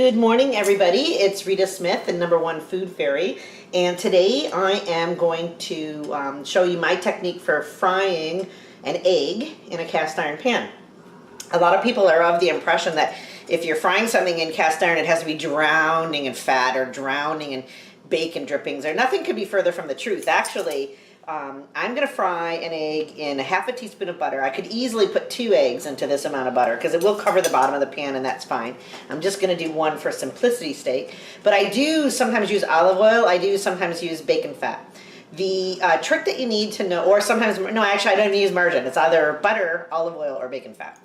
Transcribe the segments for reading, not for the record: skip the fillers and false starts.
Good morning, everybody. It's Rita Smith, the #1 food fairy, and today I am going to show you my technique for frying an egg in a cast iron pan. A lot of people are of the impression that if you're frying something in cast iron, it has to be drowning in fat or drowning in bacon drippings, or nothing could be further from the truth. Actually, I'm going to fry an egg in a half a teaspoon of butter. I could easily put 2 eggs into this amount of butter because it will cover the bottom of the pan, and that's fine. I'm just going to do 1 for simplicity's sake. But I do sometimes use olive oil. I do sometimes use bacon fat. The trick that you need to know, or sometimes, no, actually I don't even use margarine. It's either butter, olive oil, or bacon fat.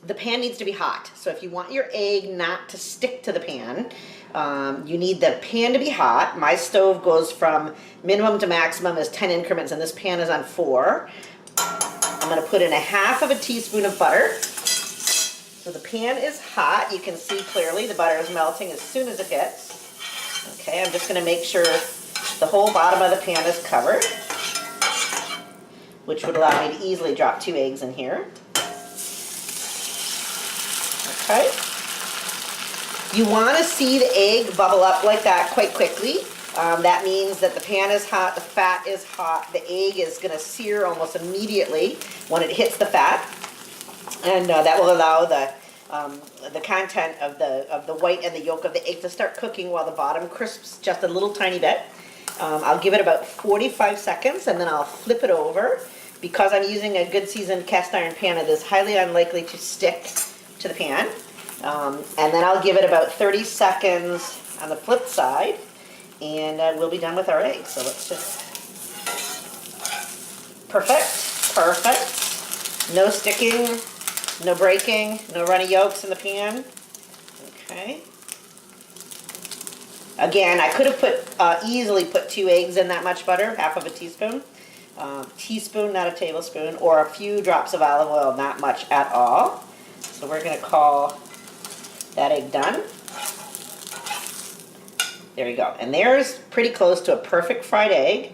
The pan needs to be hot. So if you want your egg not to stick to the pan, you need the pan to be hot. My stove goes from minimum to maximum is 10 increments, and this pan is on 4. I'm going to put in a half of a teaspoon of butter. So the pan is hot. You can see clearly the butter is melting as soon as it hits. Okay, I'm just going to make sure the whole bottom of the pan is covered, which would allow me to easily drop 2 eggs in here. Okay. You want to see the egg bubble up like that quite quickly. That means that the pan is hot, the fat is hot, the egg is going to sear almost immediately when it hits the fat, and that will allow the content of the white and the yolk of the egg to start cooking while the bottom crisps just a little tiny bit. I'll give it about 45 seconds and then I'll flip it over. Because I'm using a good seasoned cast iron pan, it is highly unlikely to stick to the pan. And then I'll give it about 30 seconds on the flip side, and we'll be done with our eggs. So let's just, perfect, no sticking, no breaking, no runny yolks in the pan. Okay. Again, I could have easily put 2 eggs in that much butter, half of a teaspoon. Teaspoon, not a tablespoon, or a few drops of olive oil, not much at all. So we're going to call that egg done. There you go. And there's pretty close to a perfect fried egg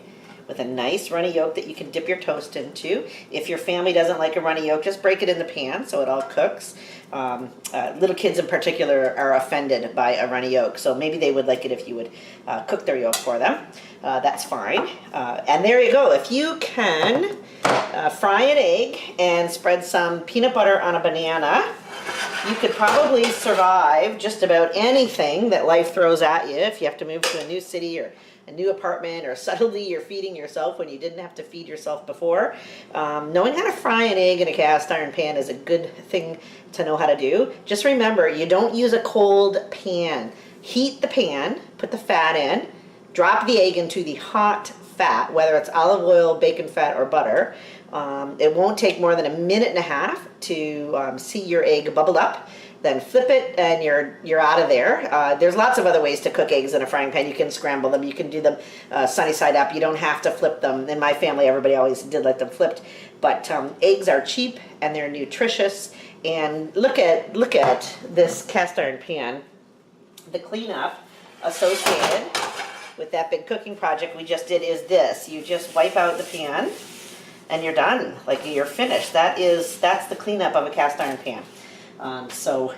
with a nice runny yolk that you can dip your toast into. If your family doesn't like a runny yolk, just break it in the pan so it all cooks. Little kids in particular are offended by a runny yolk, so maybe they would like it if you would cook their yolk for them. That's fine. And there you go. If you can fry an egg and spread some peanut butter on a banana, you could probably survive just about anything that life throws at you. If you have to move to a new city or a new apartment, or suddenly you're feeding yourself when you didn't have to feed yourself before. Knowing how to fry an egg in a cast iron pan is a good thing to know how to do. Just remember, you don't use a cold pan. Heat the pan, put the fat in, drop the egg into the hot fat, whether it's olive oil, bacon fat, or butter. It won't take more than a minute and a half to see your egg bubble up. Then flip it and you're out of there. There's lots of other ways to cook eggs in a frying pan. You can scramble them. You can do them sunny side up. You don't have to flip them. In my family, everybody always did like them flipped. But eggs are cheap and they're nutritious. And look at this cast iron pan. The cleanup associated with that big cooking project we just did is this. You just wipe out the pan and you're done. Like, you're finished. That's the cleanup of a cast iron pan. So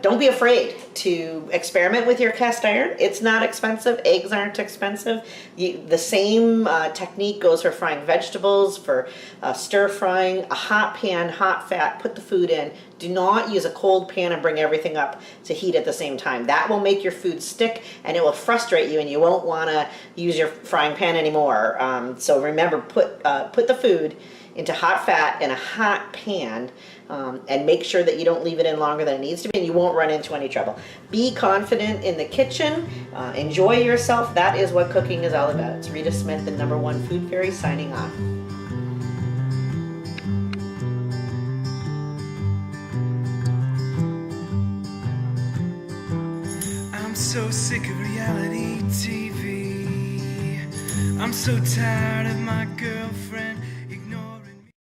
don't be afraid to experiment with your cast iron. It's not expensive. Eggs aren't expensive. The same technique goes for frying vegetables, for stir frying. A hot pan, hot fat, put the food in. Do not use a cold pan and bring everything up to heat at the same time. That will make your food stick and it will frustrate you and you won't want to use your frying pan anymore. So remember, put the food into hot fat in a hot pan, and make sure that you don't leave it in longer than it needs to be, and you won't run into any trouble. Be confident in the kitchen. Enjoy yourself. That is what cooking is all about. It's Rita Smith, the #1 food fairy, signing off. I'm so sick of reality TV. I'm so tired of my girlfriend.